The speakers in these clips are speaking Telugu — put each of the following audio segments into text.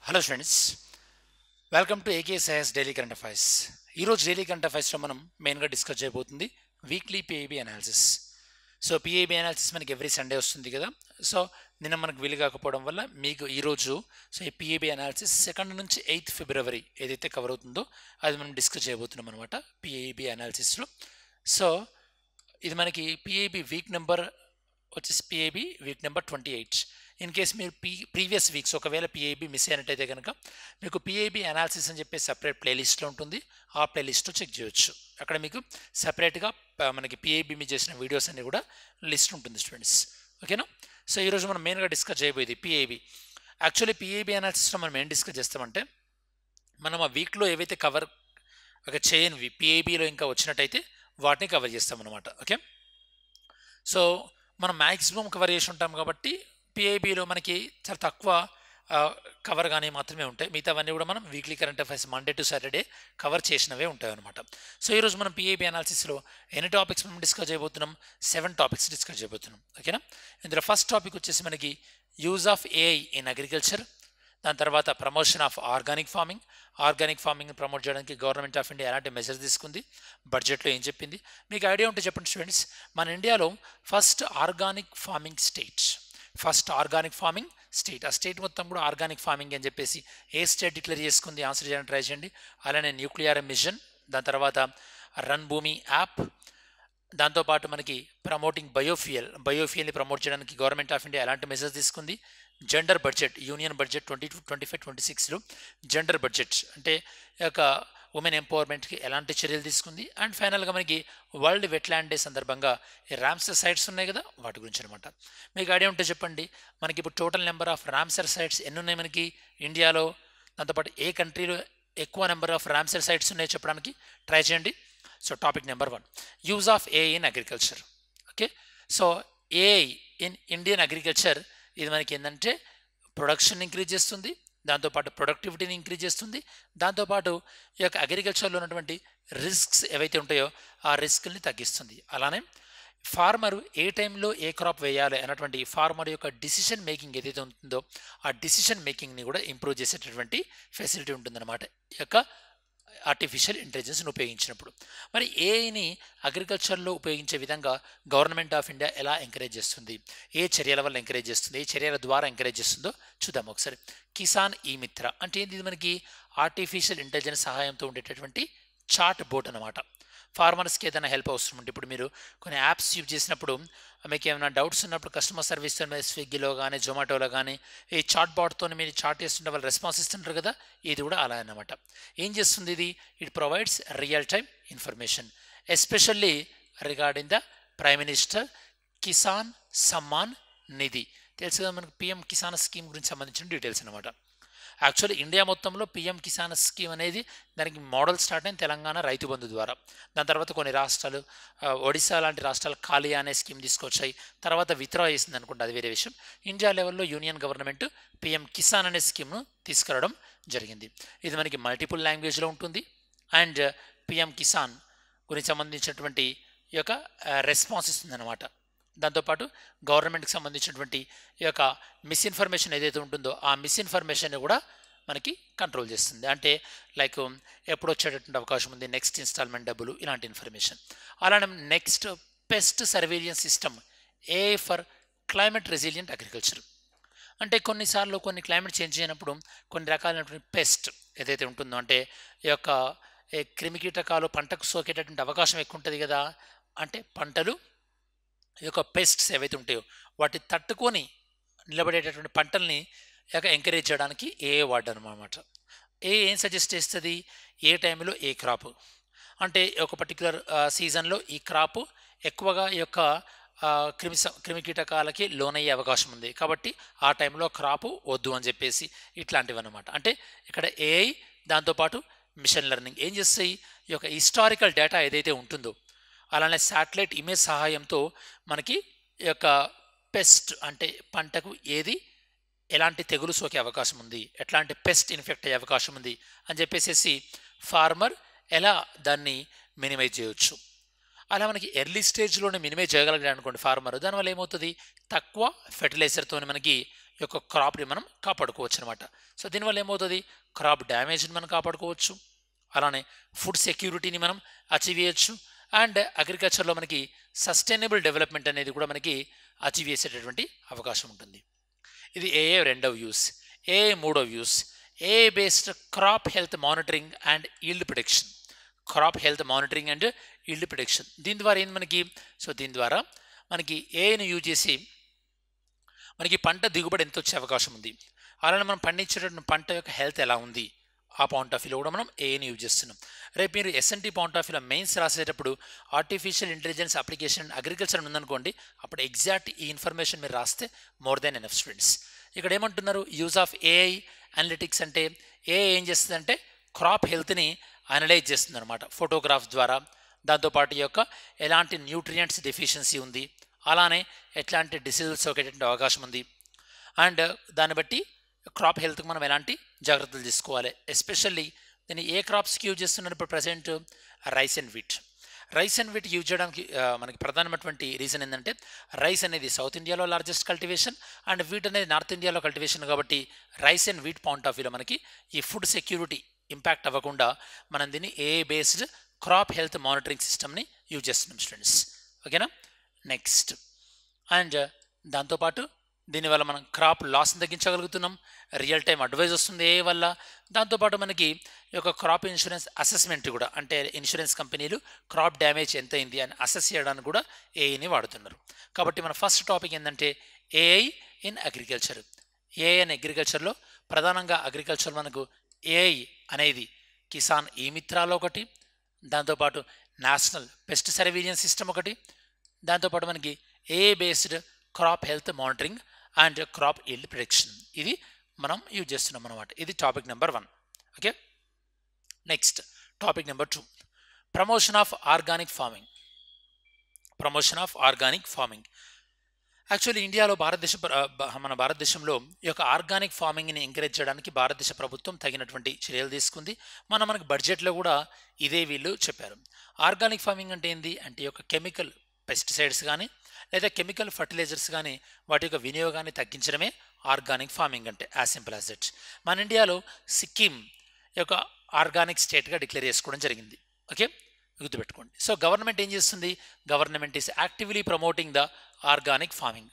Hello friends, welcome to ఏకేఎస్ఐఎస్ daily current affairs. ఈరోజు డైలీ కరెంట్ అఫైర్స్లో మనం మెయిన్గా డిస్కస్ చేయబోతుంది weekly PIB analysis. So PIB analysis మనకి ఎవ్రీ సండే వస్తుంది కదా. సో నిన్న మనకు వీలు కాకపోవడం వల్ల మీకు ఈరోజు ఈ పిఐబి అనాలిసిస్ 2 నుంచి 8 ఫిబ్రవరి ఏదైతే కవర్ అవుతుందో అది మనం డిస్కస్ చేయబోతున్నాం అనమాట పిఐబి అనాలిసిస్లో. సో ఇది మనకి పిఐబి వీక్ నెంబర్ వచ్చేసి PIB week number 28. In case మీరు ప్రీవియస్ వీక్స్ ఒకవేళ పిఐబి మిస్ అయినట్టయితే కనుక మీకు పిఐబి అనాలిసిస్ అని చెప్పి సపరేట్ ప్లేలిస్ట్లో ఉంటుంది. ఆ ప్లేలిస్ట్లో చెక్ చేయొచ్చు. అక్కడ మీకు సపరేట్గా మనకి పిఐబి మీద చేసిన వీడియోస్ అన్ని కూడా లిస్ట్ ఉంటుంది స్టూడెంట్స్. ఓకేనా? సో ఈరోజు మనం మెయిన్గా డిస్కస్ చేయబోయేది పిఐబి. యాక్చువల్లీ పిఐబి అనాలిసిస్లో మనం ఏం డిస్కస్ చేస్తామంటే, మనం ఆ వీక్లో ఏవైతే కవర్ చేయనివి పిఐబిలో ఇంకా వచ్చినట్టయితే వాటిని కవర్ చేస్తాం అనమాట. ఓకే, సో మనం మ్యాక్సిమం కవర్ చేసి ఉంటాం కాబట్టి పిఐబిలో మనకి చాలా తక్కువ కవర్ కానీ మాత్రమే ఉంటాయి. మిగతావన్నీ కూడా మనం weekly current affairs Monday to Saturday cover చేసినవే ఉంటాయి అనమాట. సో ఈరోజు మనం పిఐబి అనాలిసిస్లో ఎన్ని టాపిక్స్ మనం డిస్కస్ చేయబోతున్నాం? 7 టాపిక్స్ డిస్కస్ చేయబోతున్నాం. ఓకేనా? ఇందులో ఫస్ట్ టాపిక్ వచ్చేసి మనకి use of AI in agriculture. దాని తర్వాత promotion of organic farming promote చేయడానికి గవర్నమెంట్ ఆఫ్ ఇండియా ఎలాంటి మెజర్స్ తీసుకుంది, బడ్జెట్లో ఏం చెప్పింది, మీకు ఐడియా ఉంటే చెప్పండి స్టూడెంట్స్. మన ఇండియాలో ఫస్ట్ ఆర్గానిక్ ఫార్మింగ్ స్టేట్, ఆ స్టేట్ మొత్తం కూడా ఆర్గానిక్ ఫార్మింగ్ అని చెప్పేసి ఏ స్టేట్ డిక్లేర్ చేసుకుంది? ఆన్సర్ చేయడానికి ట్రై చేయండి. అలానే న్యూక్లియర్ మిషన్, దాని తర్వాత రన్ భూమి యాప్, దాంతోపాటు మనకి ప్రమోటింగ్ బయోఫ్యూయల్ని ప్రమోట్ చేయడానికి గవర్నమెంట్ ఆఫ్ ఇండియా ఎలాంటి మెజర్స్ తీసుకుంది, జెండర్ బడ్జెట్, యూనియన్ బడ్జెట్ 22-25-26లో జెండర్ బడ్జెట్ అంటే యొక్క ఉమెన్ ఎంపవర్మెంట్కి ఎలాంటి చర్యలు తీసుకుంది, అండ్ ఫైనల్గా మనకి వరల్డ్ వెట్లాండ్ డే సందర్భంగా రామ్సర్ సైట్స్ ఉన్నాయి కదా, వాటి గురించి అనమాట. మీకు ఐడియా ఉంటే చెప్పండి, మనకి ఇప్పుడు total number of Ramsar sites ఎన్ని ఉన్నాయి మనకి ఇండియాలో, దాంతోపాటు ఏ కంట్రీలో ఎక్కువ నెంబర్ ఆఫ్ రామ్సర్ సైట్స్ ఉన్నాయో చెప్పడానికి ట్రై చేయండి. So topic number 1, use of AI in agriculture. Okay, so AI in Indian agriculture ఇది మనకి ఏంటంటే ప్రొడక్షన్ ఇంక్రీజ్ చేస్తుంది, దాంతోపాటు ప్రొడక్టివిటీని ఇంక్రీజ్ చేస్తుంది, దాంతోపాటు ఈ యొక్క అగ్రికల్చర్లో ఉన్నటువంటి రిస్క్స్ ఏవైతే ఉంటాయో ఆ రిస్క్ని తగ్గిస్తుంది. అలానే ఫార్మరు ఏ టైంలో ఏ క్రాప్ వేయాలి అన్నటువంటి ఫార్మర్ యొక్క డిసిషన్ మేకింగ్ ఏదైతే ఉంటుందో ఆ డిసిషన్ మేకింగ్ని కూడా ఇంప్రూవ్ చేసేటటువంటి ఫెసిలిటీ ఉంటుందన్నమాట ఈ యొక్క ఆర్టిఫిషియల్ ఇంటెలిజెన్స్ని ఉపయోగించినప్పుడు. మరి ఏఐని అగ్రికల్చర్లో ఉపయోగించే విధంగా గవర్నమెంట్ ఆఫ్ ఇండియా ఎలా ఎంకరేజ్ చేస్తుంది, ఏ చర్యల వల్ల ఎంకరేజ్ చేస్తుంది, ఏ చర్యల ద్వారా ఎంకరేజ్ చేస్తుందో చూద్దాం ఒకసారి. కిసాన్ ఈ మిత్ర అంటే ఇది మనకి ఆర్టిఫిషియల్ ఇంటెలిజెన్స్ సహాయంతో ఉండేటటువంటి చాట్ బోట్ అనమాట. ఫార్మర్స్కి ఏదైనా హెల్ప్ అవసరం ఉంటే, ఇప్పుడు మీరు కొన్ని యాప్స్ యూజ్ చేసినప్పుడు మీకు ఏమైనా డౌట్స్ ఉన్నప్పుడు కస్టమర్ సర్వీస్తో మీద స్విగ్గీలో కానీ జొమాటోలో కానీ ఈ చాట్ బాట్తో మీరు చాట్ చేస్తుంటే వాళ్ళు రెస్పాన్స్ ఇస్తుంటారు కదా, ఇది కూడా అలా అన్నమాట. ఏం చేస్తుంది ఇది? It provides real time information especially regarding the prime minister Kisan Samman Nidhi. తెలుసు కదా మనకు పిఎం కిసాన్ స్కీమ్ గురించి సంబంధించిన డీటెయిల్స్ అనమాట. యాక్చువల్లీ ఇండియా మొత్తంలో పిఎం కిసాన్ స్కీమ్ అనేది దానికి మోడల్ స్టార్ట్ అయిన తెలంగాణ రైతు బంధు ద్వారా. దాని తర్వాత కొన్ని రాష్ట్రాలు ఒడిశా లాంటి రాష్ట్రాలు కాళియా అనే స్కీమ్ తీసుకొచ్చాయి, తర్వాత విత్డ్రా చేసింది అనుకుంటే అది వేరే విషయం. ఇండియా లెవెల్లో యూనియన్ గవర్నమెంట్ పిఎం కిసాన్ అనే స్కీమ్ను తీసుకురావడం జరిగింది. ఇది మనకి మల్టిపుల్ లాంగ్వేజ్లో ఉంటుంది అండ్ పిఎం కిసాన్ గురించి సంబంధించినటువంటి ఈ యొక్క రెస్పాన్స్ ఇస్తుంది అనమాట. దాంతోపాటు గవర్నమెంట్కి సంబంధించినటువంటి ఈ యొక్క మిస్ఇన్ఫర్మేషన్ ఏదైతే ఉంటుందో ఆ మిస్ఇన్ఫర్మేషన్ని కూడా మనకి కంట్రోల్ చేస్తుంది. అంటే లైక్ ఎప్పుడు వచ్చేటటువంటి అవకాశం ఉంది, నెక్స్ట్ ఇన్స్టాల్మెంట్ డబ్బులు, ఇలాంటి ఇన్ఫర్మేషన్. అలానే next pest surveillance system AI for climate resilient agriculture. అంటే కొన్నిసార్లు కొన్ని క్లైమేట్ చేంజ్ అయినప్పుడు కొన్ని రకాలైనటువంటి పెస్ట్ ఏదైతే ఉంటుందో, అంటే ఈ యొక్క క్రిమికీటకాలు పంటకు సోకేటటువంటి అవకాశం ఎక్కువ ఉంటుంది కదా, అంటే పంటలు ఈ యొక్క పెస్ట్స్ ఏవైతే ఉంటాయో వాటి తట్టుకొని నిలబడేటటువంటి పంటల్ని ఎంకరేజ్ చేయడానికి ఏఏ వాడడం అనమాట. ఏం సజెస్ట్ చేస్తుంది? ఏ టైంలో ఏ క్రాప్, అంటే ఒక పర్టికులర్ సీజన్లో ఈ క్రాప్ ఎక్కువగా ఈ యొక్క క్రిమికీటకాలకి లోనయ్యే అవకాశం ఉంది కాబట్టి ఆ టైంలో క్రాప్ వద్దు అని చెప్పేసి ఇట్లాంటివి అనమాట. అంటే ఇక్కడ ఏఐ దాంతోపాటు మిషన్ లెర్నింగ్ ఏం చేస్తాయి? ఈ యొక్క హిస్టారికల్ డేటా ఏదైతే ఉంటుందో అలానే శాటిలైట్ ఇమేజ్ సహాయంతో మనకి ఈ యొక్క పెస్ట్ అంటే పంటకు ఏది ఎలాంటి తెగులు సోకే అవకాశం ఉంది, ఎట్లాంటి పెస్ట్ ఇన్ఫెక్ట్ అయ్యే అవకాశం ఉంది అని చెప్పేసి ఫార్మర్ ఎలా దాన్ని మినిమైజ్ చేయవచ్చు. అలా మనకి ఎర్లీ స్టేజ్లోనే మినిమైజ్ చేయగలిగాడు అనుకోండి ఫార్మర్, దానివల్ల ఏమవుతుంది? తక్కువ ఫెర్టిలైజర్తో మనకి ఈ యొక్క క్రాప్ని మనం కాపాడుకోవచ్చు అనమాట. సో దీనివల్ల ఏమవుతుంది, క్రాప్ డ్యామేజ్ని మనం కాపాడుకోవచ్చు, అలానే ఫుడ్ సెక్యూరిటీని మనం అచీవ్ చేయొచ్చు, అండ్ అగ్రికల్చర్లో మనకి సస్టైనబుల్ డెవలప్మెంట్ అనేది కూడా మనకి అచీవ్ చేసేటటువంటి అవకాశం ఉంటుంది. ఇది ఏఏ రెండవ యూస్. ఏఏ మూడవ యూస్, ఏఏ based crop health monitoring and yield protection. Crop health monitoring and yield protection, దీని ద్వారా ఏంది మనకి, సో దీని ద్వారా మనకి ఏఐని యూజ్ చేసి మనకి పంట దిగుబడి ఎంత వచ్చే అవకాశం ఉంది, అలానే మనం పండించేటటువంటి పంట యొక్క హెల్త్ ఎలా ఉంది, ఆ పాయింట్ ఆఫ్ వ్యూలో కూడా మనం ఏఐని యూజ్ చేస్తున్నాం. రేపు మీరు ఎస్ఎన్టీ పాయింట్ ఆఫ్ వ్యూలో మెయిన్స్ రాసేటప్పుడు ఆర్టిఫిషియల్ ఇంటెలిజెన్స్ అప్లికేషన్ అగ్రికల్చర్ ఉందనుకోండి, అప్పుడు ఎగ్జాక్ట్ ఈ ఇన్ఫర్మేషన్ మీరు రాస్తే మోర్ దెన్ ఎనఫ్ స్టూడెంట్స్. ఇక్కడ ఏమంటున్నారు, యూజ్ ఆఫ్ ఏఐ అనలిటిక్స్ అంటే ఏఐ ఏం చేస్తుందంటే క్రాప్ హెల్త్ని అనలైజ్ చేస్తుంది అనమాట ఫోటోగ్రాఫ్స్ ద్వారా. దాంతోపాటు ఈ యొక్క ఎలాంటి న్యూట్రియంట్స్ డెఫిషియన్సీ ఉంది, అలానే ఎట్లాంటి డిసీజెస్ సోకేటటువంటి అవకాశం ఉంది, అండ్ దాన్ని బట్టి క్రాప్ హెల్త్కి మనం ఎలాంటి జాగ్రత్తలు తీసుకోవాలి. ఎస్పెషల్లీ దీన్ని ఏ క్రాప్స్కి యూజ్ చేస్తున్నారు ఇప్పుడు present, rice and wheat. Rice and wheat use చేయడానికి మనకి ప్రధానమైనటువంటి రీజన్ ఏంటంటే, రైస్ అనేది సౌత్ ఇండియాలో లార్జెస్ట్ కల్టివేషన్ అండ్ వీట్ అనేది నార్త్ ఇండియాలో కల్టివేషన్, కాబట్టి rice and wheat point of వ్యూలో మనకి ఈ ఫుడ్ సెక్యూరిటీ ఇంపాక్ట్ అవ్వకుండా మనం దీన్ని AI based crop health monitoring సిస్టమ్ని యూజ్ చేస్తున్నాం స్టూడెంట్స్. ఓకేనా. నెక్స్ట్, అండ్ దాంతోపాటు దీనివల్ల మనం క్రాప్ లాస్ని తగ్గించగలుగుతున్నాం, రియల్ టైం అడ్వైజ్ వస్తుంది ఏ వల్ల. దాంతోపాటు మనకి ఈ యొక్క క్రాప్ ఇన్సూరెన్స్ అసెస్మెంట్ కూడా, అంటే ఇన్సూరెన్స్ కంపెనీలు క్రాప్ డ్యామేజ్ ఎంత అయింది అని అసెస్ చేయడానికి కూడా ఏఐని వాడుతున్నారు. కాబట్టి మన ఫస్ట్ టాపిక్ ఏంటంటే AI in agriculture. AI in అగ్రికల్చర్లో ప్రధానంగా అగ్రికల్చర్ మనకు ఏఐ అనేది కిసాన్ ఈ మిత్రాలో ఒకటి, దాంతోపాటు నేషనల్ పెస్ట్ సర్వీలెన్స్ సిస్టమ్ ఒకటి, దాంతోపాటు మనకి AI based crop health monitoring and crop yield protection, ఇది మనం యూజ్ చేస్తున్నాం అనమాట. ఇది topic number 1. Okay. Next topic number 2, promotion of organic farming. Promotion of organic farming. Actually ఇండియాలో మన భారతదేశంలో ఈ యొక్క ఆర్గానిక్ ఫార్మింగ్ని ఎంకరేజ్ చేయడానికి భారతదేశ ప్రభుత్వం తగినటువంటి చర్యలు తీసుకుంది. మనకి బడ్జెట్లో కూడా ఇదే వీళ్ళు చెప్పారు. ఆర్గానిక్ ఫార్మింగ్ అంటే ఏంది అంటే, ఈ యొక్క కెమికల్ పెస్టిసైడ్స్ కానీ లేదా కెమికల్ ఫర్టిలైజర్స్ కానీ వాటి యొక్క వినియోగాన్ని తగ్గించడమే ఆర్గానిక్ ఫార్మింగ్ అంటే, యాజ్ సింపుల్ యాజ్ దట్. మన ఇండియాలో సిక్కిం యొక్క ఆర్గానిక్ స్టేట్గా డిక్లేర్ చేసుకోవడం జరిగింది. ఓకే, గుర్తుపెట్టుకోండి. సో గవర్నమెంట్ ఏం చేస్తుంది, government is actively promoting the organic farming.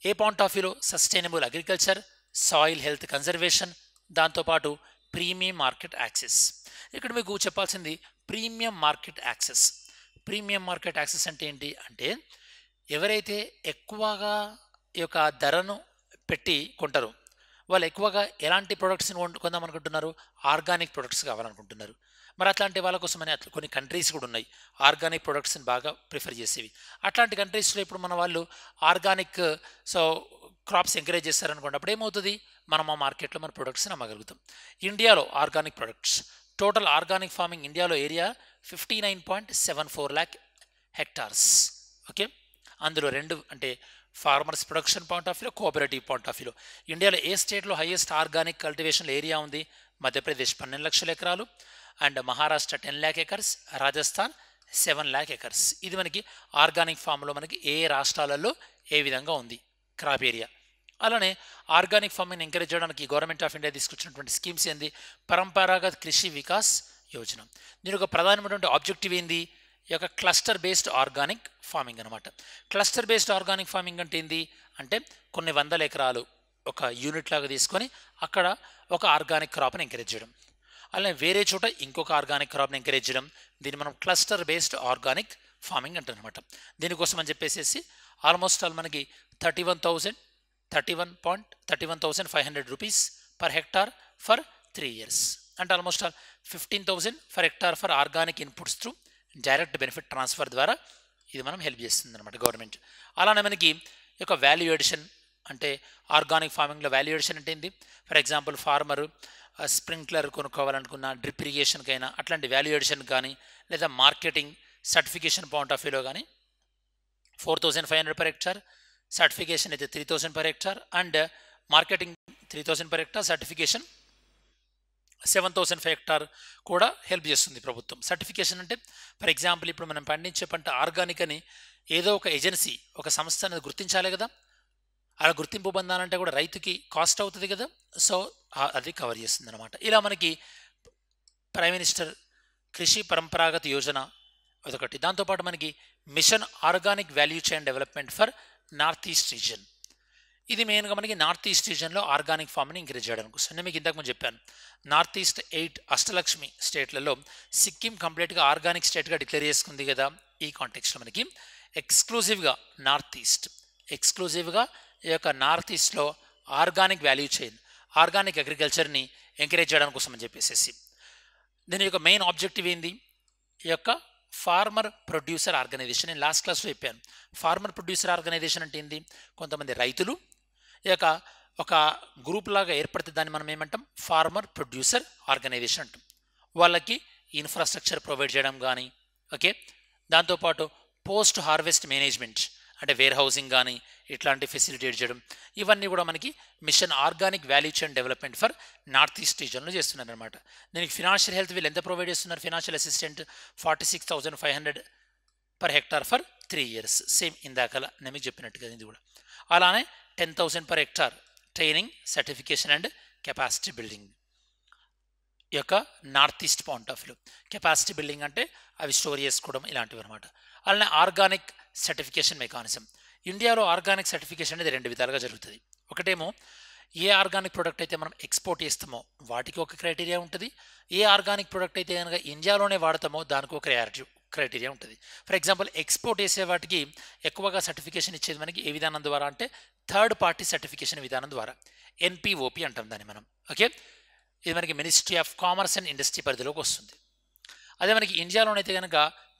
ఏ పాయింట్ ఆఫ్ వ్యూలో, sustainable agriculture, soil health conservation, దాంతోపాటు ప్రీమియం మార్కెట్ యాక్సెస్. ఇక్కడ మీకు చెప్పాల్సింది premium market access. Premium market access అంటే ఏంటి అంటే, ఎవరైతే ఎక్కువగా ఈ యొక్క ధరను పెట్టి కొంటారో వాళ్ళు ఎక్కువగా ఎలాంటి ప్రొడక్ట్స్ని కొందాం అనుకుంటున్నారు, ఆర్గానిక్ ప్రొడక్ట్స్ కావాలనుకుంటున్నారు. మరి అట్లాంటి వాళ్ళ కోసమని అట్లా కొన్ని కంట్రీస్ కూడా ఉన్నాయి ఆర్గానిక్ ప్రొడక్ట్స్ని బాగా ప్రిఫర్ చేసేవి. అట్లాంటి కంట్రీస్లో ఇప్పుడు మన వాళ్ళు ఆర్గానిక్ క్రాప్స్ ఎంకరేజ్ చేస్తారనుకోండి, అప్పుడు ఏమవుతుంది, మనం ఆ మార్కెట్లో మన ప్రొడక్ట్స్ని అమ్మగలుగుతాం. ఇండియాలో organic products total organic farming ఇండియాలో ఏరియా 59.74 lakh హెక్టార్స్. ఓకే, అందులో 2 అంటే farmers production point of view, cooperative point of వ్యూలో ఇండియాలో ఏ స్టేట్లో హైయెస్ట్ ఆర్గానిక్ కల్టివేషన్ ఏరియా ఉంది, మధ్యప్రదేశ్ 12 లక్షల ఎకరాలు, and Maharashtra 10 lakh acres, Rajasthan 7 lakh acres. ఇది మనకి ఆర్గానిక్ ఫామ్లో మనకి ఏ రాష్ట్రాలలో ఏ విధంగా ఉంది క్రాప్ ఏరియా. అలానే ఆర్గానిక్ ఫార్మింగ్ ఎంకరేజ్ చేయడానికి గవర్నమెంట్ ఆఫ్ ఇండియా తీసుకొచ్చినటువంటి స్కీమ్స్ ఏంది, పరంపరాగత్ కృషి వికాస్ యోజన. దీని ఒక ప్రధానమైనటువంటి ఆబ్జెక్టివ్ ఏంది, ఈ యొక్క క్లస్టర్ బేస్డ్ ఆర్గానిక్ ఫార్మింగ్ అనమాట. క్లస్టర్ బేస్డ్ ఆర్గానిక్ ఫార్మింగ్ అంటే ఏంది అంటే, కొన్ని వందల ఎకరాలు ఒక యూనిట్ లాగా తీసుకొని అక్కడ ఒక ఆర్గానిక్ క్రాప్ని ఎంకరేజ్ చేయడం, అలానే వేరే చోట ఇంకొక ఆర్గానిక్ క్రాప్ని ఎంకరేజ్ చేయడం, దీన్ని మనం క్లస్టర్ బేస్డ్ ఆర్గానిక్ ఫార్మింగ్ అంటారనమాట. దీనికోసం అని చెప్పేసి ఆల్మోస్ట్ ఆల్ మనకి 31,500 rupees per hectare for 3 years, అంటే almost all 15,000 for hectare for organic inputs through direct benefit transfer ద్వారా ఇది మనం హెల్ప్ చేస్తుంది అనమాట గవర్నమెంట్. అలానే మనకి ఈ యొక్క వాల్యూ ఎడిషన్ అంటే, ఆర్గానిక్ ఫార్మింగ్లో వాల్యూ ఎడిషన్ అంటే ఏంటి, ఫర్ ఎగ్జాంపుల్ ఫార్మరు స్ప్రింక్లర్ కొనుక్కోవాలనుకున్న, డ్రిప్ ఇరిగేషన్కైనా అట్లాంటి వాల్యూ ఎడిషన్ కానీ, లేదా మార్కెటింగ్ సర్టిఫికేషన్ పాయింట్ ఆఫ్ వ్యూలో కానీ 4,500 per hectare, సర్టిఫికేషన్ అయితే 3,000 per hectare, and marketing 3,000 per hectare, certification 7,000 per hectare కూడా హెల్ప్ చేస్తుంది ప్రభుత్వం. సర్టిఫికేషన్ అంటే ఫర్ ఎగ్జాంపుల్ ఇప్పుడు మనం పండించే పంట ఆర్గానిక్ అని ఏదో ఒక ఏజెన్సీ, ఒక సంస్థ అనేది గుర్తించాలి కదా. అలా గుర్తింపు పొందాలంటే కూడా రైతుకి కాస్ట్ అవుతుంది కదా, సో అది కవర్ చేస్తుంది అనమాట. ఇలా మనకి ప్రైమ్ మినిస్టర్ కృషి పరంపరాగత యోజన అదొకటి. దాంతోపాటు మనకి mission organic value chain development for north east region. ఇది మెయిన్గా మనకి నార్త్ ఈస్ట్ రీజన్లో ఆర్గానిక్ ఫార్మ్ని ఇంక్రీజ్ చేయడానికి వస్తుంది. నేను మీకు ఇంతకుముందు చెప్పాను, నార్త్ ఈస్ట్ 8 అష్టలక్ష్మి స్టేట్లలో సిక్కిం కంప్లీట్గా ఆర్గానిక్ స్టేట్గా డిక్లేర్ చేసుకుంది కదా. ఈ కాంటెక్స్లో మనకి ఎక్స్క్లూజివ్గా ఈ యొక్క నార్త్ ఈస్ట్లో ఆర్గానిక్ వాల్యూ చైన్, ఆర్గానిక్ అగ్రికల్చర్ని ఎంకరేజ్ చేయడానికి కోసం అని చెప్పేసి దీని యొక్క మెయిన్ ఆబ్జెక్టివ్ ఏంది, ఈ యొక్క ఫార్మర్ ప్రొడ్యూసర్ ఆర్గనైజేషన్. నేను లాస్ట్ క్లాస్లో చెప్పాను, ఫార్మర్ ప్రొడ్యూసర్ ఆర్గనైజేషన్ అంటే ఏంది, కొంతమంది రైతులు ఈ యొక్క ఒక గ్రూప్ లాగా ఏర్పడితే దాన్ని మనం ఏమంటాం, ఫార్మర్ ప్రొడ్యూసర్ ఆర్గనైజేషన్ అంటాం. వాళ్ళకి ఇన్ఫ్రాస్ట్రక్చర్ ప్రొవైడ్ చేయడం కానీ, ఓకే, దాంతోపాటు పోస్ట్ హార్వెస్ట్ మేనేజ్మెంట్ అంటే వేర్ హౌసింగ్ కానీ ఇట్లాంటి ఫెసిలిటేట్ చేయడం, ఇవన్నీ కూడా మనకి mission organic value chain development for north east రీజన్లో చేస్తున్నారు అనమాట. దీనికి ఫినాన్షియల్ హెల్త్ వీళ్ళు ఎంత ప్రొవైడ్ చేస్తున్నారు, financial assistant 46,500 per hectare for 3 years. Same ఇందాకలా నేను మీకు చెప్పినట్టుగా ఇది కూడా. అలానే 10,000 per hectare training, certification and capacity building. ఈ యొక్క north east point of view capacity building అంటే అవి స్టోర్ చేసుకోవడం ఇలాంటివి అనమాట. అలానే ఆర్గానిక్ సర్టిఫికేషన్ మెకానిజం. ఇండియాలో ఆర్గానిక్ సర్టిఫికేషన్ అనేది 2 విధాలుగా జరుగుతుంది. ఒకటేమో ఏ ఆర్గానిక్ ప్రోడక్ట్ అయితే మనం ఎక్స్పోర్ట్ చేస్తామో వాటికి ఒక క్రైటీరియా ఉంటుంది, ఏ ఆర్గానిక్ ప్రోడక్ట్ అయితే కనుక ఇండియాలోనే వాడతామో దానికి ఒక క్రైటీరియా ఉంటుంది. ఫర్ ఎగ్జాంపుల్ ఎక్స్పోర్ట్ చేసే వాటికి ఎక్కువగా సర్టిఫికేషన్ ఇచ్చేది మనకి ఏ విధానం ద్వారా అంటే థర్డ్ పార్టీ సర్టిఫికేషన్ విధానం ద్వారా, ఎన్పిఓపి అంటాం దాన్ని మనం. ఓకే, ఇది మనకి ministry of commerce and industry పరిధిలోకి వస్తుంది. అదే మనకి ఇండియాలోనైతే కనుక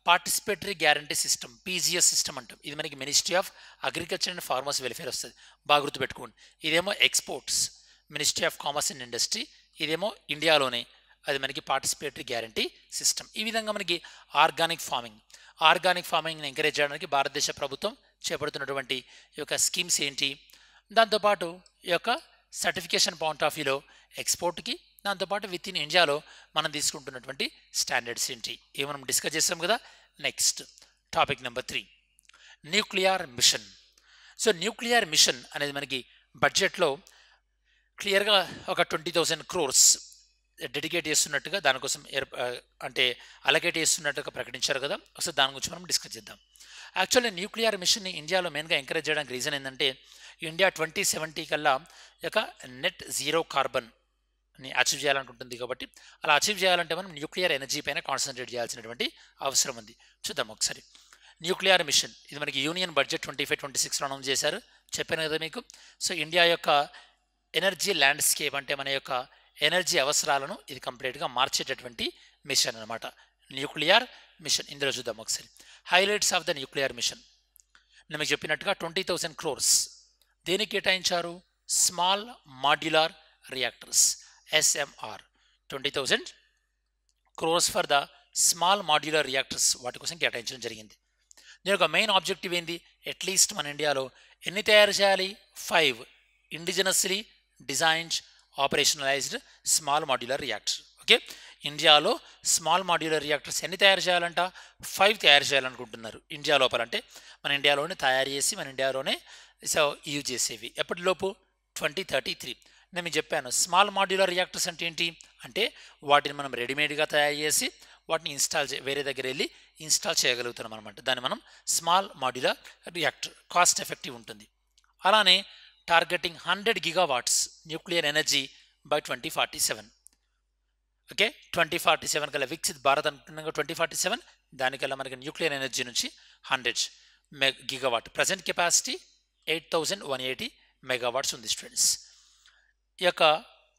participatory guarantee system, PGS system అంటాం. ఇది మనకి ministry of agriculture and farmers welfare వస్తుంది. బాగా గుర్తుపెట్టుకోండి, ఇదేమో exports ministry of commerce and industry, ఇదేమో ఇండియాలోనే అది మనకి పార్టిసిపేటరీ గ్యారంటీ సిస్టమ్. ఈ విధంగా మనకి ఆర్గానిక్ ఫార్మింగ్ని ఎంకరేజ్ చేయడానికి భారతదేశ ప్రభుత్వం చేపడుతున్నటువంటి ఈ యొక్క స్కీమ్స్ ఏంటి, దాంతోపాటు ఈ యొక్క సర్టిఫికేషన్ పాయింట్ ఆఫ్ వ్యూలో ఎక్స్పోర్ట్కి, దాంతోపాటు విత్ ఇన్ ఇండియాలో మనం తీసుకుంటున్నటువంటి స్టాండర్డ్స్ ఏంటి, ఇవి మనం డిస్కస్ చేస్తాం కదా. Next topic number 3, nuclear mission. So nuclear mission అనేది మనకి బడ్జెట్లో క్లియర్గా ఒక 20,000 crores డెడికేట్ చేస్తున్నట్టుగా దానికోసం అంటే అలకేట్ చేస్తున్నట్టుగా ప్రకటించారు కదా. సో దాని గురించి మనం డిస్కస్ చేద్దాం. యాక్చువల్లీ న్యూక్లియర్ మిషన్ని ఇండియాలో మెయిన్గా ఎంకరేజ్ చేయడానికి రీజన్ ఏంటంటే ఇండియా 2070 కల్లా యొక్క నెట్ జీరో కార్బన్ని అచీవ్ చేయాలనుకుంటుంది కాబట్టి అలా అచీవ్ చేయాలంటే మనం న్యూక్లియర్ ఎనర్జీ పైన కాన్సన్ట్రేట్ చేయాల్సినటువంటి అవసరం ఉంది. చూద్దాం ఒకసారి. న్యూక్లియర్ మిషన్ ఇది మనకి యూనియన్ బడ్జెట్ 25-26 అనౌన్స్ చేశారు, చెప్పాను కదా మీకు. సో ఇండియా యొక్క ఎనర్జీ ల్యాండ్స్కేప్ అంటే మన యొక్క ఎనర్జీ అవసరాలను ఇది కంప్లీట్గా మార్చేటటువంటి మిషన్ అనమాట, న్యూక్లియర్ మిషన్. ఇందులో చూద్దాం ఒకసారి highlights of the nuclear mission. నేను మీకు చెప్పినట్టుగా 20,000 crores దేనికి కేటాయించారు, small modular reactors SMR. 20,000 crores for the small modular reactors వాటి కోసం కేటాయించడం జరిగింది. దీని యొక్క మెయిన్ ఆబ్జెక్టివ్ ఏంది, అట్లీస్ట్ మన ఇండియాలో ఎన్ని తయారు చేయాలి, 5 indigenously designed ఆపరేషనలైజ్డ్ small modular reactor. Okay, ఇండియాలో స్మాల్ మాడ్యులర్ రియాక్టర్స్ ఎన్ని తయారు చేయాలంట, 5 తయారు చేయాలనుకుంటున్నారు ఇండియా లోపల. అంటే మన ఇండియాలోనే తయారు చేసి మన ఇండియాలోనే సో యూజ్ చేసేవి. ఎప్పటిలోపు 2033. నేను మీకు చెప్పాను స్మాల్ మాడ్యులర్ రియాక్టర్స్ అంటే ఏంటి అంటే వాటిని మనం రెడీమేడ్గా తయారు చేసి వాటిని వేరే దగ్గర వెళ్ళి ఇన్స్టాల్ చేయగలుగుతున్నాం అనమాట. దాన్ని మనం small modular reactor, cost effective ఉంటుంది. అలానే targeting 100 gigawatts nuclear energy by 2047. Okay, 2047 కల్లా వికసిత్ భారత్ అనుకున్నాగా 2047 దానికల్లా మనకి న్యూక్లియర్ ఎనర్జీ నుంచి 100 gigawatt. ప్రజెంట్ కెపాసిటీ 8,180 megawatts ఉంది స్టూడెంట్స్. ఈ యొక్క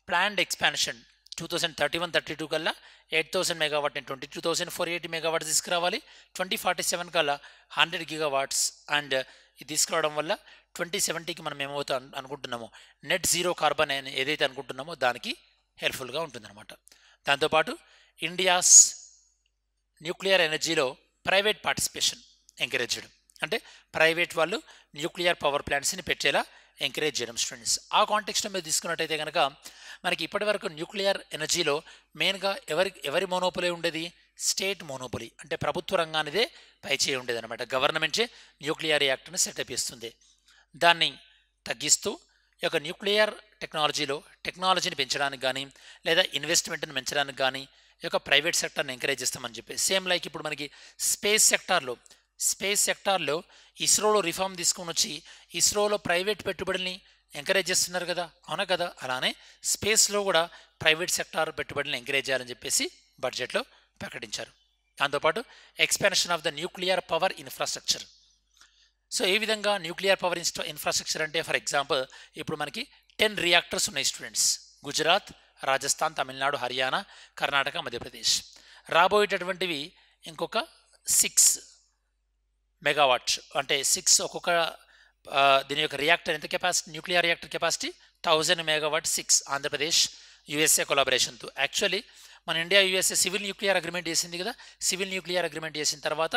ప్లాన్డ్ ఎక్స్పాన్షన్ 2031-32 కల్లా 8,000 megawatt ని 22,480 megawatts తీసుకురావాలి. 2047 కల్లా 100 gigawatts అండ్ ఇది తీసుకురావడం వల్ల 2070కి మనం ఏమవుతా అనుకుంటున్నామో నెట్ జీరో కార్బన్ ఏదైతే అనుకుంటున్నామో దానికి హెల్ప్ఫుల్గా ఉంటుందన్నమాట. దాంతోపాటు ఇండియాస్ న్యూక్లియర్ ఎనర్జీలో ప్రైవేట్ పార్టిసిపేషన్ ఎంకరేజ్ చేయడం, అంటే ప్రైవేట్ వాళ్ళు న్యూక్లియర్ పవర్ ప్లాంట్స్ని పెట్టేలా ఎంకరేజ్ చేయడం స్టూడెంట్స్. ఆ కాంటెక్స్ట్లో మీరు తీసుకున్నట్టయితే కనుక మనకి ఇప్పటివరకు న్యూక్లియర్ ఎనర్జీలో మెయిన్గా ఎవరి మోనోపొలీ ఉండేది, స్టేట్ మోనోపొలీ అంటే ప్రభుత్వ రంగానిదే పైచేయి ఉండేది అనమాట. గవర్నమెంటే న్యూక్లియర్ రియాక్టర్ని సెటప్ చేస్తుంది. దాన్ని తగ్గిస్తూ ఈ యొక్క న్యూక్లియర్ టెక్నాలజీని పెంచడానికి కానీ లేదా ఇన్వెస్ట్మెంట్ని పెంచడానికి కానీ ఈ యొక్క ప్రైవేట్ సెక్టర్ని ఎంకరేజ్ చేస్తామని చెప్పి సేమ్ లైక్ ఇప్పుడు మనకి స్పేస్ సెక్టార్లో ఇస్రోలో రిఫార్మ్ తీసుకొని వచ్చి ఇస్రోలో ప్రైవేట్ పెట్టుబడుల్ని ఎంకరేజ్ చేస్తున్నారు కదా, అవునా కదా? అలానే స్పేస్లో కూడా ప్రైవేట్ సెక్టార్ పెట్టుబడులను ఎంకరేజ్ చేయాలని చెప్పేసి బడ్జెట్లో ప్రకటించారు. దాంతోపాటు expansion of the nuclear power infrastructure. So ఏ విధంగా న్యూక్లియర్ పవర్ ఇన్ఫ్రాస్ట్రక్చర్ అంటే ఫర్ ఎగ్జాంపుల్ ఇప్పుడు మనకి 10 రియాక్టర్స్ ఉన్నాయి స్టూడెంట్స్. గుజరాత్, రాజస్థాన్, తమిళనాడు, హర్యానా, కర్ణాటక, మధ్యప్రదేశ్. రాబోయేటటువంటివి ఇంకొక 6 మెగావాట్స్ అంటే 6 ఒక్కొక్క దీని యొక్క రియాక్టర్ ఎంత capacity, nuclear reactor capacity 1000 megawatt 6. Andhra Pradesh USA కొలాబరేషన్తో. యాక్చువల్లీ మన India USA civil nuclear agreement చేసింది కదా, సివిల్ న్యూక్లియర్ అగ్రిమెంట్ చేసిన తర్వాత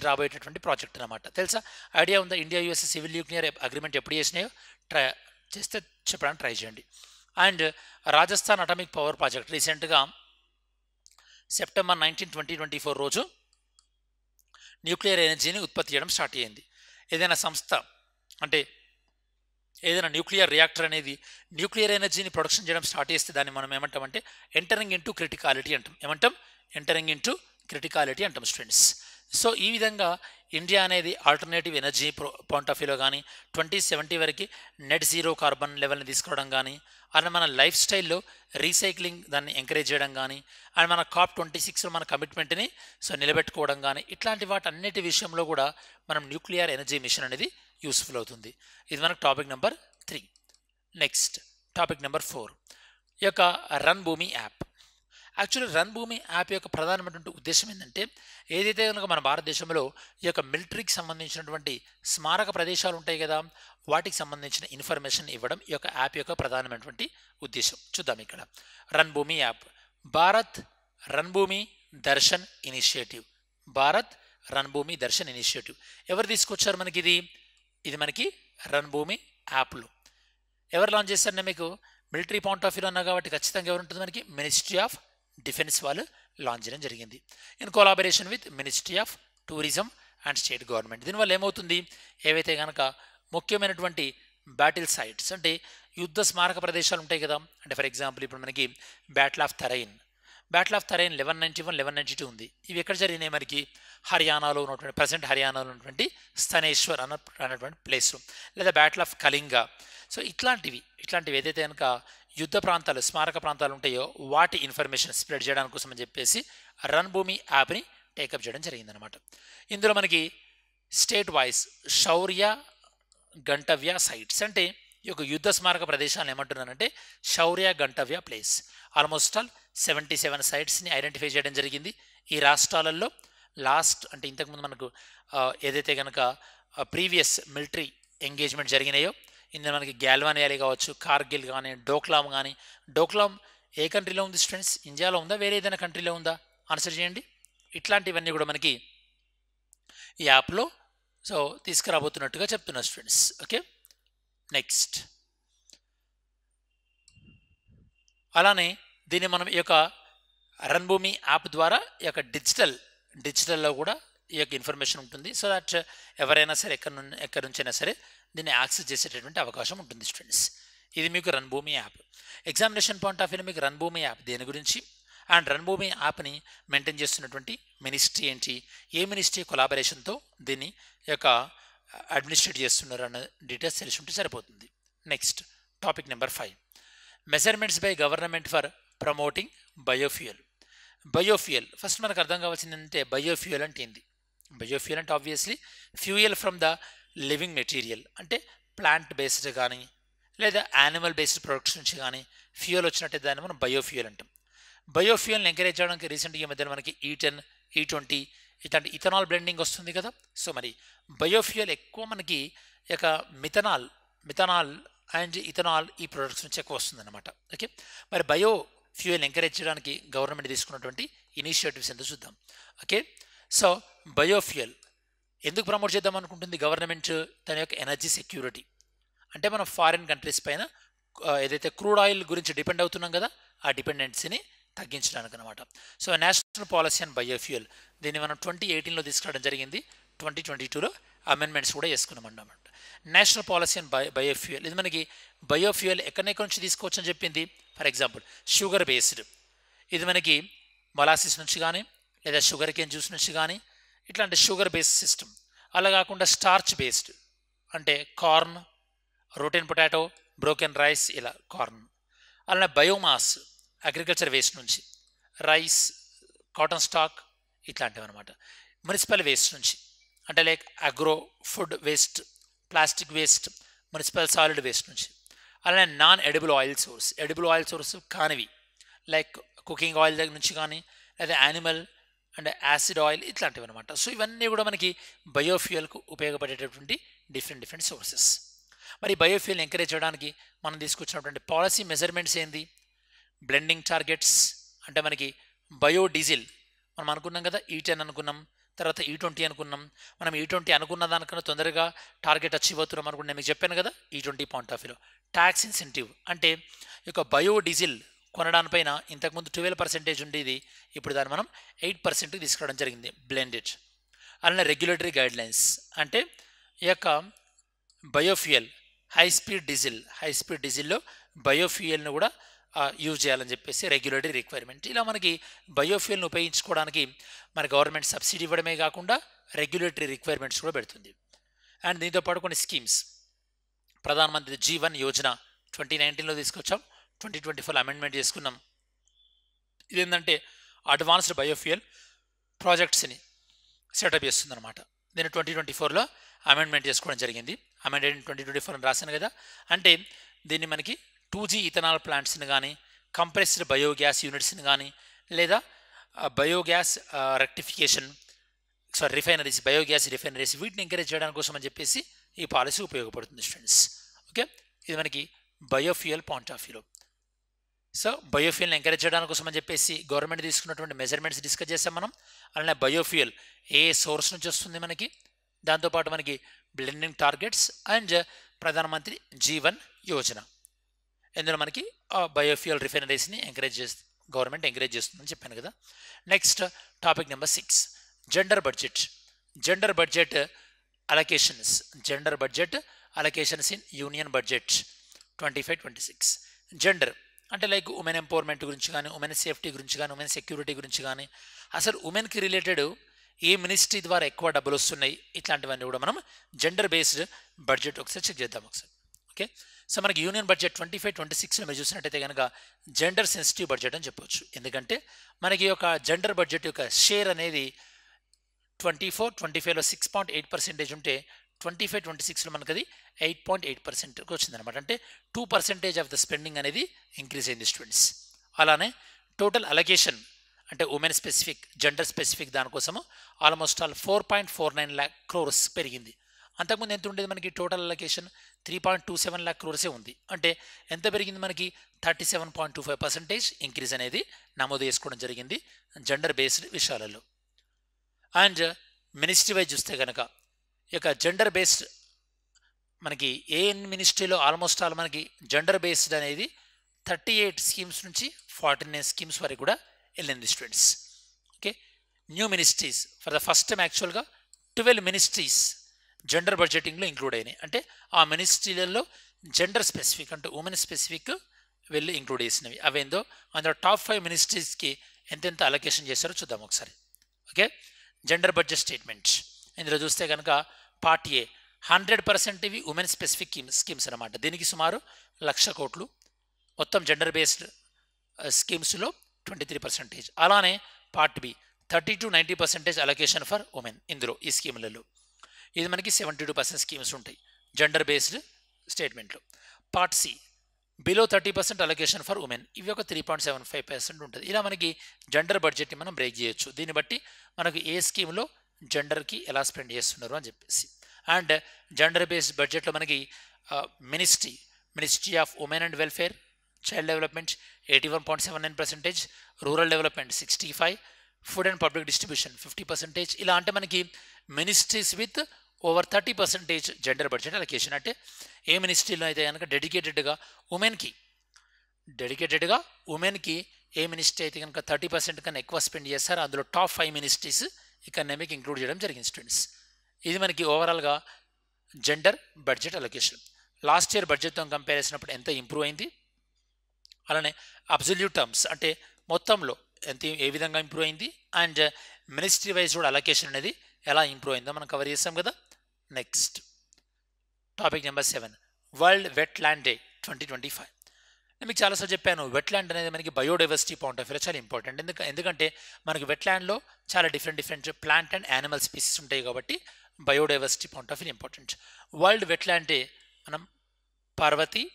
రాబోయేటటువంటి ప్రాజెక్ట్ అనమాట. తెలుసా? ఐడియా ఉందా? India USA civil nuclear agreement ఎప్పుడు చేసినాయో చేస్తే చెప్పడానికి ట్రై చేయండి. And Rajasthan atomic power project రీసెంట్గా సెప్టెంబర్ 19, 2024 రోజు న్యూక్లియర్ ఎనర్జీని ఉత్పత్తి చేయడం స్టార్ట్ అయ్యింది. ఏదైనా సంస్థ అంటే ఏదైనా న్యూక్లియర్ రియాక్టర్ అనేది న్యూక్లియర్ ఎనర్జీని ప్రొడక్షన్ చేయడం స్టార్ట్ చేస్తే దాన్ని మనం ఏమంటామంటే ఎంటరింగ్ ఇంటూ క్రిటికాలిటీ అంటాం. ఎంటరింగ్ ఇంటూ క్రిటికాలిటీ అంటాం స్టూడెంట్స్. సో ఈ విధంగా ఇండియా అనేది ఆల్టర్నేటివ్ ఎనర్జీ పాయింట్ ఆఫ్ వ్యూలో కానీ 2070 వరకు నెట్ జీరో కార్బన్ లెవెల్ని తీసుకురావడం కానీ, అలా మన లైఫ్ స్టైల్లో రీసైక్లింగ్ దాన్ని ఎంకరేజ్ చేయడం కానీ, అండ్ మన COP26లో మన కమిట్మెంట్ని నిలబెట్టుకోవడం కానీ, ఇట్లాంటి వాటి అన్నిటి విషయంలో కూడా మనం న్యూక్లియర్ ఎనర్జీ మిషన్ అనేది యూస్ఫుల్ అవుతుంది. ఇది మనకు topic number 3. Next topic number 4, ఈ యొక్క run Bhoomi app. Actually run Bhoomi app యొక్క ప్రధానమైనటువంటి ఉద్దేశం ఏంటంటే ఏదైతే కనుక మన భారతదేశంలో ఈ యొక్క మిలిటరీకి సంబంధించినటువంటి స్మారక ప్రదేశాలు ఉంటాయి కదా, వాటికి సంబంధించిన ఇన్ఫర్మేషన్ ఇవ్వడం ఈ యొక్క యాప్ యొక్క ప్రధానమైనటువంటి ఉద్దేశం. చూద్దాం ఇక్కడ run Bhoomi app. Bharat run భూమి దర్శన్ ఇనిషియేటివ్. భారత్ రన్ భూమి దర్శన్ ఇనిషియేటివ్ ఎవరు తీసుకొచ్చారు మనకి? ఇది మనకి రన్ భూమి యాప్లో ఎవరు లాంచ్ చేశారనే మీకు మిలిటరీ పాయింట్ ఆఫ్ వ్యూలో అన్నా కాబట్టి ఖచ్చితంగా ఎవరు ఉంటుంది మనకి? మినిస్ట్రీ ఆఫ్ డిఫెన్స్ వాళ్ళు లాంచ్ చేయడం జరిగింది in collaboration with ministry of tourism and state government. దీనివల్ల ఏమవుతుంది, ఏవైతే కనుక ముఖ్యమైనటువంటి బ్యాటిల్ సైట్స్ అంటే యుద్ధ స్మారక ప్రదేశాలు ఉంటాయి కదా, అంటే ఫర్ ఎగ్జాంపుల్ ఇప్పుడు మనకి బ్యాటిల్ ఆఫ్ తరైన్ 1191, 1192 ఉంది. ఇవి ఎక్కడ జరిగినాయి మనకి? హర్యానాలో ఉన్నటువంటి ప్రజెంట్ హర్యానాలో ఉన్నటువంటి స్థనేశ్వర్ అన్నటువంటి ప్లేస్, లేదా బ్యాటిల్ ఆఫ్ కళింగ. సో ఇట్లాంటివి ఏదైతే కనుక యుద్ధ ప్రాంతాలు స్మారక ప్రాంతాలు ఉంటాయో వాటి ఇన్ఫర్మేషన్ స్ప్రెడ్ చేయడానికి కోసం అని చెప్పేసి రన్ భూమి యాప్ని టేకప్ చేయడం జరిగిందనమాట. ఇందులో మనకి స్టేట్ వైజ్ శౌర్య గంటవ్య సైట్స్ అంటే ఈ యొక్క యుద్ధ స్మారక ప్రదేశాలను ఏమంటున్నానంటే శౌర్య గంటవ్య ప్లేస్. ఆల్మోస్ట్ ఆల్ 77 సైట్స్ని ఐడెంటిఫై చేయడం జరిగింది. ఈ రాష్ట్రాలలో లాస్ట్ అంటే ఇంతకుముందు మనకు ఏదైతే కనుక ప్రీవియస్ మిలిటరీ ఎంగేజ్మెంట్ జరిగినాయో ఇందులో మనకి గ్యాల్వాన్ వ్యాలీ కావచ్చు, కార్గిల్ కానీ, డోక్లామ్ కానీ. డోక్లామ్ ఏ కంట్రీలో ఉంది స్టూడెంట్స్? ఇండియాలో ఉందా, వేరే ఏదైనా కంట్రీలో ఉందా? ఆన్సర్ చేయండి. ఇట్లాంటివన్నీ కూడా మనకి ఈ యాప్లో తీసుకురాబోతున్నట్టుగా చెప్తున్నారు స్టూడెంట్స్. ఓకే, నెక్స్ట్ అలానే దీన్ని మనం ఈ యొక్క రన్ భూమి యాప్ ద్వారా ఈ యొక్క డిజిటల్లో కూడా ఈ యొక్క ఇన్ఫర్మేషన్ ఉంటుంది. సో దట్ ఎవరైనా సరే ఎక్కడి నుంచైనా సరే దీన్ని యాక్సెస్ చేసేటటువంటి అవకాశం ఉంటుంది స్టూడెంట్స్. ఇది మీకు run Bhoomi app. Examination point of వ్యూలో మీకు రన్ భూమి యాప్ దేని గురించి అండ్ రన్ భూమి యాప్ని మెయింటైన్ చేస్తున్నటువంటి మినిస్ట్రీ ఏంటి, ఏ మినిస్ట్రీ కొలాబరేషన్తో దీన్ని యొక్క అడ్మినిస్ట్రేట్ చేస్తున్నారు అన్న డీటెయిల్స్ తెలిసి ఉంటే సరిపోతుంది. Next topic number 5, measurements by government for promoting biofuel. First మనకు అర్థం కావాల్సింది ఏంటంటే బయోఫ్యూయల్ అంటే ఏంది? బయోఫ్యూయల్ అంటే obviously fuel from the living material, అంటే ప్లాంట్ బేస్డ్ కానీ లేదా యానిమల్ బేస్డ్ ప్రొడక్ట్స్ నుంచి కానీ ఫ్యూయల్ వచ్చినట్టే దాన్ని మనం బయోఫ్యూయల్ అంటాం. బయోఫ్యూయల్ని ఎంకరేజ్ చేయడానికి రీసెంట్గా ఈ మధ్యన మనకి E10, E20 ఇట్లాంటి ఇథనాల్ బ్లెండింగ్ వస్తుంది కదా. సో మరి బయోఫ్యూయల్ ఎక్కువ మనకి యొక్క మిథనాల్ అండ్ ఇథనాల్ ఈ ప్రొడక్ట్స్ నుంచి ఎక్కువ వస్తుంది అనమాట. ఓకే, మరి బయోఫ్యూయల్ ఎంకరేజ్ చేయడానికి గవర్నమెంట్ తీసుకున్నటువంటి ఇనిషియేటివ్స్ ఎంతో చూద్దాం. ఓకే, సో బయోఫ్యూయల్ ఎందుకు ప్రమోట్ చేద్దాం అనుకుంటుంది గవర్నమెంట్? తన యొక్క ఎనర్జీ సెక్యూరిటీ, అంటే మనం ఫారిన్ కంట్రీస్ పైన ఏదైతే క్రూడ్ ఆయిల్ గురించి డిపెండ్ అవుతున్నాం కదా, ఆ డిపెండెన్సీని తగ్గించడానికి అనమాట. So national policy and biofuel దీన్ని మనం 2018లో తీసుకురావడం జరిగింది. 2022లో అమెండ్మెంట్స్ కూడా చేసుకున్నాం అన్నమాట. National policy and biofuel. ఇది మనకి బయోఫ్యూయల్ ఎక్కడెక్కడ నుంచి తీసుకోవచ్చు అని చెప్పింది. ఫర్ ఎగ్జాంపుల్ షుగర్ బేస్డ్, ఇది మనకి మొలాసిస్ నుంచి కానీ లేదా షుగర్ కేన్ జ్యూస్ నుంచి కానీ ఇట్లాంటి షుగర్ బేస్డ్ సిస్టమ్. అలా కాకుండా స్టార్చ్ బేస్డ్ అంటే corn, rotten potato, broken rice, ఇలా కార్న్. అలానే బయోమాస్ అగ్రికల్చర్ వేస్ట్ నుంచి రైస్, కాటన్ స్టాక్ ఇట్లాంటివి అనమాట. మున్సిపల్ వేస్ట్ నుంచి అంటే like agro food waste, plastic waste, municipal solid waste నుంచి. అలానే non edible oil source, edible oil source కానివి లైక్ కుకింగ్ ఆయిల్ దగ్గర నుంచి కానీ లేదా యానిమల్ అండ్ యాసిడ్ ఆయిల్ ఇట్లాంటివి అనమాట. సో ఇవన్నీ కూడా మనకి బయోఫ్యూయల్కు ఉపయోగపడేటటువంటి డిఫరెంట్ సోర్సెస్. మరి బయోఫ్యూయల్ని ఎంకరేజ్ చేయడానికి మనం తీసుకొచ్చినటువంటి పాలసీ మెజర్మెంట్స్ ఏంది? బ్లెండింగ్ టార్గెట్స్ అంటే మనకి బయోడీజిల్ మనం అనుకున్నాం కదా, E10 అనుకున్నాం, తర్వాత E20 అనుకున్నాం. మనం E20 అనుకున్న దానికన్నా తొందరగా టార్గెట్ అచీవ్ అవుతున్నాం అనుకుంటే మీకు చెప్పాను కదా. E20 పాయింట్ ఆఫ్ వ్యూలో ట్యాక్స్ ఇన్సెంటివ్ అంటే ఈ యొక్క బయోడీజిల్ కొనడానిపైన ఇంతకుముందు 12% ఉండేది, ఇప్పుడు దాన్ని మనం 8%కి తీసుకురావడం జరిగింది బ్లెండెడ్. అలానే రెగ్యులేటరీ గైడ్లైన్స్ అంటే ఈ యొక్క బయోఫ్యూయల్ హై స్పీడ్ డీజిల్లో బయోఫ్యూయల్ను కూడా యూజ్ చేయాలని చెప్పేసి రెగ్యులేటరీ రిక్వైర్మెంట్. ఇలా మనకి బయోఫ్యూయల్ని ఉపయోగించుకోవడానికి మన గవర్నమెంట్ సబ్సిడీ ఇవ్వడమే కాకుండా రెగ్యులేటరీ రిక్వైర్మెంట్స్ కూడా పెడుతుంది. అండ్ దీంతోపాటు కొన్ని స్కీమ్స్, ప్రధానమంత్రి జీవన్ యోజన 2019లో తీసుకొచ్చాం, 2024 అమెండ్మెంట్ చేసుకున్నాం. ఇదేంటంటే అడ్వాన్స్డ్ బయోఫ్యూయల్ ప్రాజెక్ట్స్ని సెటప్ చేస్తుందన్నమాట. దీన్ని 2024లో అమెండ్మెంట్ చేసుకోవడం జరిగింది. అమెండెడ్ 2024 అని రాశాను కదా. అంటే దీన్ని మనకి 2G ఇథనాల్ ప్లాంట్స్ని కానీ, కంప్రెస్డ్ బయోగ్యాస్ యూనిట్స్ని కానీ, లేదా బయోగ్యాస్ రిఫైనరీస్, బయోగ్యాస్ రిఫైనరీస్ వీటిని ఎంకరేజ్ చేయడానికి కోసం అని చెప్పేసి ఈ పాలసీ ఉపయోగపడుతుంది స్టూడెంట్స్. ఓకే, ఇది మనకి బయోఫ్యూయల్ పాయింట్ ఆఫ్ వ్యూలో. సో బయోఫ్యూయల్ని ఎంకరేజ్ చేయడానికి కోసం అని చెప్పేసి గవర్నమెంట్ తీసుకున్నటువంటి మెజర్మెంట్స్ డిస్కస్ చేసాం మనం. అలానే బయోఫ్యూయల్ ఏ సోర్స్ నుంచి వస్తుంది మనకి, దాంతోపాటు మనకి బ్లెండింగ్ టార్గెట్స్ అండ్ ప్రధానమంత్రి జీవన్ యోజన, ఇందులో మనకి బయోఫ్యూయల్ రిఫైనరీస్ని గవర్నమెంట్ ఎంకరేజ్ చేస్తుందని చెప్పాను కదా. Next topic number 6, gender budget allocations in union budget 25-26. Gender అంటే లైక్ ఉమెన్ ఎంపవర్మెంట్ గురించి కానీ, ఉమెన్ సేఫ్టీ గురించి కానీ, ఉమెన్ సెక్యూరిటీ గురించి కానీ, అసలు ఉమెన్కి రిలేటెడ్ ఏ మినిస్ట్రీ ద్వారా ఎక్కువ డబ్బులు వస్తున్నాయి, ఇట్లాంటివన్నీ కూడా మనం జెండర్ బేస్డ్ బడ్జెట్ ఒకసారి చెక్ చేద్దాం ఒకసారి. ఓకే, సో మనకి యూనియన్ బడ్జెట్ 25-26లో మీరు చూసినట్టయితే కనుక జెండర్ సెన్సిటివ్ బడ్జెట్ అని చెప్పవచ్చు. ఎందుకంటే మనకి ఒక జెండర్ బడ్జెట్ యొక్క షేర్ అనేది 24-25లో 6.8% ఉంటే 25-26లో మనకి అది 8.8%కి వచ్చిందనమాట. అంటే 2% ఆఫ్ ద స్పెండింగ్ అనేది ఇంక్రీజ్ అయింది స్టూడెంట్స్. అలానే టోటల్ అలొకేషన్ అంటే ఉమెన్ స్పెసిఫిక్, జెండర్ స్పెసిఫిక్ దానికోసము ఆల్మోస్ట్ 4.49 lakh crores పెరిగింది. అంతకుముందు ఎంత ఉండేది మనకి టోటల్ అలొకేషన్ 3.27 lakh crores ఉంది. అంటే ఎంత పెరిగింది మనకి 37.25% ఇంక్రీజ్ అనేది నమోదు చేసుకోవడం జరిగింది జెండర్ బేస్డ్ విషయాలలో. అండ్ మినిస్ట్రీ వైజ్ చూస్తే కనుక ఈ యొక్క జెండర్ బేస్డ్ మనకి ఏ మినిస్ట్రీలో ఆల్మోస్ట్ ఆల్ మనకి జెండర్ బేస్డ్ అనేది 38 స్కీమ్స్ నుంచి 49 స్కీమ్స్ వరకు కూడా వెళ్ళింది students. Okay, new ministries for the first time యాక్చువల్గా 12 మినిస్ట్రీస్ జెండర్ బడ్జెటింగ్లో ఇంక్లూడ్ అయినాయి. అంటే ఆ మినిస్ట్రీలలో జెండర్ స్పెసిఫిక్ అంటే ఉమెన్ స్పెసిఫిక్ వెళ్ళి ఇంక్లూడ్ చేసినవి అవేందో అందులో టాప్ 5 మినిస్ట్రీస్కి ఎంతెంత అలొకేషన్ చేశారో చూద్దాం ఒకసారి. ఓకే, జెండర్ బడ్జెట్ స్టేట్మెంట్ ఇందులో చూస్తే కనుక పార్ట్ ఏ 100% ఇవి ఉమెన్ స్పెసిఫిక్ స్కీమ్స్ అనమాట. దీనికి సుమారు 1,00,000 కోట్లు. మొత్తం జెండర్ బేస్డ్ స్కీమ్స్లో 23%. అలానే part B 30-90% allocation for women ఇందులో ఈ స్కీములలో. ఇది మనకి 72% స్కీమ్స్ ఉంటాయి జెండర్ బేస్డ్ స్టేట్మెంట్లో. పార్ట్ సి బిలో 30% అలొకేషన్ ఫర్ ఉమెన్, ఇవి ఒక 3.75% ఉంటుంది. ఇలా మనకి జెండర్ బడ్జెట్ని మనం బ్రేక్ చేయొచ్చు. దీన్ని బట్టి మనకు ఏ స్కీమ్లో జెండర్కి ఎలా స్పెండ్ చేస్తున్నారు అని చెప్పేసి. అండ్ జెండర్ బేస్డ్ బడ్జెట్లో మనకి ministry of women and welfare, child development 81.79%, rural development 65%, food and public distribution 50%. ఇలా అంటే మనకి ministries with over 30% gender budget allocation. అంటే ఏ మినిస్ట్రీలో అయితే కనుక డెడికేటెడ్గా ఉమెన్కి ఏ మినిస్ట్రీ అయితే కనుక 30% కన్నా ఎక్కువ స్పెండ్ చేస్తారో అందులో టాప్ 5 మినిస్ట్రీస్ ఇక్కడ మీకు ఇంక్లూడ్ చేయడం జరిగింది స్టూడెంట్స్. ఇది మనకి ఓవరాల్గా gender budget allocation. Last year బడ్జెట్తో కంపేర్ చేసినప్పుడు ఎంత ఇంప్రూవ్ అయింది, అలానే అబ్జల్యూట్ టర్మ్స్ అంటే మొత్తంలో ఎంత ఏ విధంగా ఇంప్రూవ్ అయింది, అండ్ మినిస్ట్రీ వైజ్ కూడా అలొకేషన్ అనేది ఎలా ఇంప్రూవ్ అయిందో మనం కవర్ చేస్తాం కదా. Next topic number 7, world wetland day 2025. నేను మీకు చాలాసార్లు చెప్పాను, వెట్ ల్యాండ్ అనేది మనకి బయోడైవర్సిటీ పాయింట్ ఆఫ్ వ్యూలో చాలా ఇంపార్టెంట్. ఎందుకంటే మనకి వెట్ ల్యాండ్లో చాలా different plant and animal species ఉంటాయి కాబట్టి biodiversity point of view important. World wetland day మనం Parvati,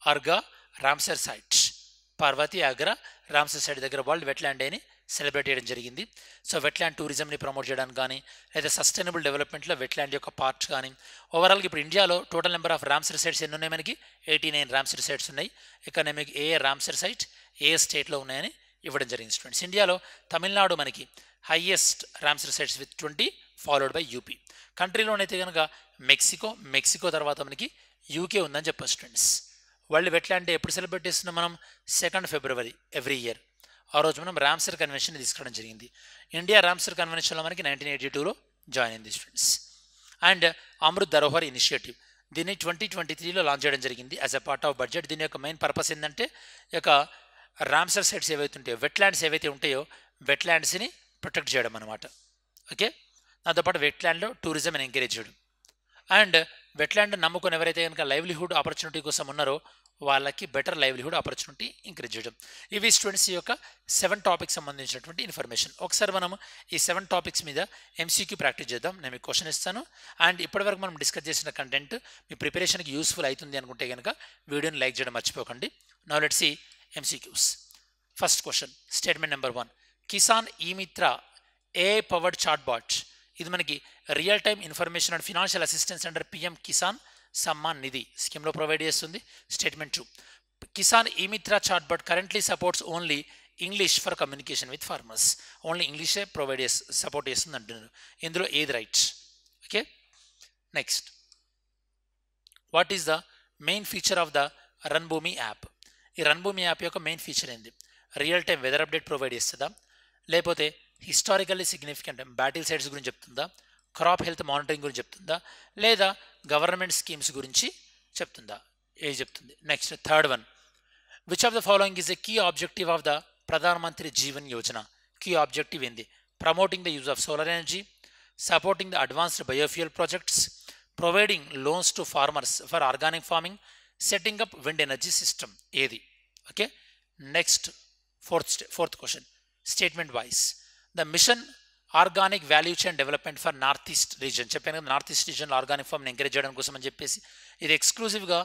Arga, Ramsar sites, Parvati, Agra, Ramsar site దగ్గర వరల్డ్ వెట్ ల్యాండ్ డేని సెలబ్రేట్ చేయడం జరిగింది. సో వెట్ ల్యాండ్ టూరిజంని ప్రమోట్ చేయడానికి కానీ, లేదా సస్టైనబుల్ డెవలప్మెంట్లో వెట్ ల్యాండ్ యొక్క పార్ట్ కానీ, ఓవరాల్గా ఇప్పుడు ఇండియాలో total number of Ramsar sites ఎన్ని ఉన్నాయి, మనకి 89 రామ్సర్ సైట్స్ ఉన్నాయి. ఇక్కడ మీకు ఏ రామ్సర్ సైట్ ఏ స్టేట్లో ఉన్నాయని ఇవ్వడం జరిగింది స్టూడెంట్స్. ఇండియాలో తమిళనాడు మనకి highest Ramsar sites with 20, followed by UP. కంట్రీలోనైతే కనుక మెక్సికో తర్వాత మనకి యూకే ఉందని చెప్పచ్చు students. World wetland day ఎప్పుడు సెలబ్రేట్ చేస్తున్నాం మనం, 2 ఫిబ్రవరి ఎవ్రీ ఇయర్. ఆ రోజు మనం రామ్సర్ కన్వెన్షన్ తీసుకోవడం జరిగింది. ఇండియా రామ్సర్ కన్వెన్షన్లో మనకి 1982లో జాయిన్ అయింది students. And Amrit Dharohar initiative, దీన్ని 2023లో లాంచ్ చేయడం జరిగింది as a part of budget. దీని యొక్క మెయిన్ పర్పస్ ఏంటంటే ఈ యొక్క రామ్సర్ సైట్స్ ఏవైతే ఉంటాయో, వెట్ ల్యాండ్స్ ఏవైతే ఉంటాయో, వెట్ ల్యాండ్స్ని ప్రొటెక్ట్ చేయడం అనమాట. ఓకే, దాంతోపాటు వెట్ ల్యాండ్లో టూరిజం ఎంకరేజ్ చేయడం. అండ్ వెట్లాండ్ నమ్ముకొని ఎవరైతే కనుక లైవ్లీహుడ్ ఆపర్చునిటీ కోసం ఉన్నారో వాళ్ళకి బెటర్ లైవ్లీహుడ్ ఆపర్చునిటీ ఇంక్రీజ్ చేయడం. ఇవి స్టూడెంట్స్ యొక్క 7 టాపిక్స్ సంబంధించినటువంటి ఇన్ఫర్మేషన్. ఒకసారి మనం ఈ 7 టాపిక్స్ మీద ఎంసీక్యూ ప్రాక్టీస్ చేద్దాం. నేను మీకు క్వశ్చన్ ఇస్తాను, అండ్ ఇప్పటివరకు మనం డిస్కస్ చేసిన కంటెంట్ మీ ప్రిపరేషన్కి యూస్ఫుల్ అవుతుంది అనుకుంటే కనుక వీడియోని లైక్ చేయడం మర్చిపోకండి. Now let's see MCQs. First question, statement number 1, Kisan e-Mitra AI powered chatbot. ఇది మనకి real time information and financial assistance under PM Kisan Samman Nidhi స్కీమ్లో ప్రొవైడ్ చేస్తుంది. Statement 2, Kisan e-Mitra chatbot currently supports only English for communication with farmers. Only ఇంగ్లీషే సపోర్ట్ చేస్తుంది అంటున్నారు. ఇందులో ఏది right? Okay, next, what is the main feature of the run Bhoomi app? ఈ రన్ భూమి యాప్ యొక్క మెయిన్ ఫీచర్ ఏంది? Real time weather update provide చేస్తుందా, లేకపోతే హిస్టారికల్లీ సిగ్నిఫికెంట్ బ్యాటిల్ సైట్స్ గురించి చెప్తుందా, క్రాప్ హెల్త్ మానిటరింగ్ గురించి చెప్తుందా, లేదా గవర్నమెంట్ స్కీమ్స్ గురించి చెప్తుందా? ఏది చెప్తుంది? Next, third one, which of the following is a key objective of the Pradhan Mantri Jeevan Yojana? Key objective ఏంది? Promoting the use of solar energy, supporting the advanced biofuel projects, providing loans to farmers for organic farming, setting up wind energy system. ఏది? Okay, next, fourth question, statement wise, the mission organic value chain development for north east region. చెప్పాను కదా, నార్త్ ఈస్ట్ రీజన్లో ఆర్గానిక్ ఫార్మ్ని ఎంకరేజ్ చేయడం కోసం అని చెప్పేసి ఇది ఎక్స్క్లూజివ్గా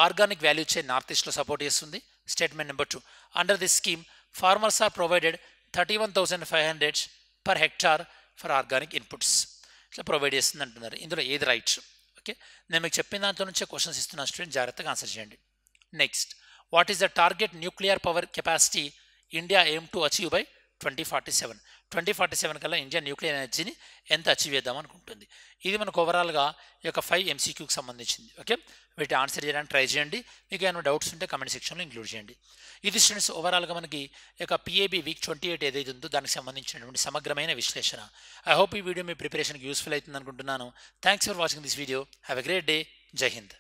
ఆర్గానిక్ వాల్యూ చైన్ నార్త్ ఈస్ట్లో సపోర్ట్ చేస్తుంది. Statement number 2, under this scheme farmers are provided 31,500 per hectare for organic inputs. ఇట్లా ప్రొవైడ్ చేస్తుంది అంటున్నారు. ఇందులో ఏది రైట్? ఓకే, నేను మీకు చెప్పిన దాంట్లో నుంచే క్వశ్చన్స్ ఇస్తున్నా స్టూడెంట్, జాగ్రత్తగా ఆన్సర్ చేయండి. Next, what is the target nuclear power capacity India aim to achieve by 2047? 2047 కల్లా ఇండియా న్యూక్లియర్ ఎనర్జీని ఎంత అచీవ్ చేద్దాం అనుకుంటుంది? ఇది మనకు ఓవరాల్గా ఈ యొక్క 5 MCQకి సంబంధించింది. ఓకే, వీటి ఆన్సర్ చేయడానికి ట్రై చేయండి. మీకు ఏమైనా డౌట్స్ ఉంటే కమెంట్ సెక్షన్లో ఇంక్లూడ్ చేయండి. ఇది స్టూడెంట్స్ ఓవరాల్గా మనకి ఈ యొక్క PAB వీక్ 28 ఏదైతే ఉందో దానికి సంబంధించినటువంటి సమగ్రమైన విశ్లేషణ. ఐ హోప్ ఈ వీడియో మీ ప్రిపరేషన్కి యూస్ఫుల్ అవుతుంది అనుకుంటున్నాను. Thanks for watching this video. Have a great day. జై హింద్.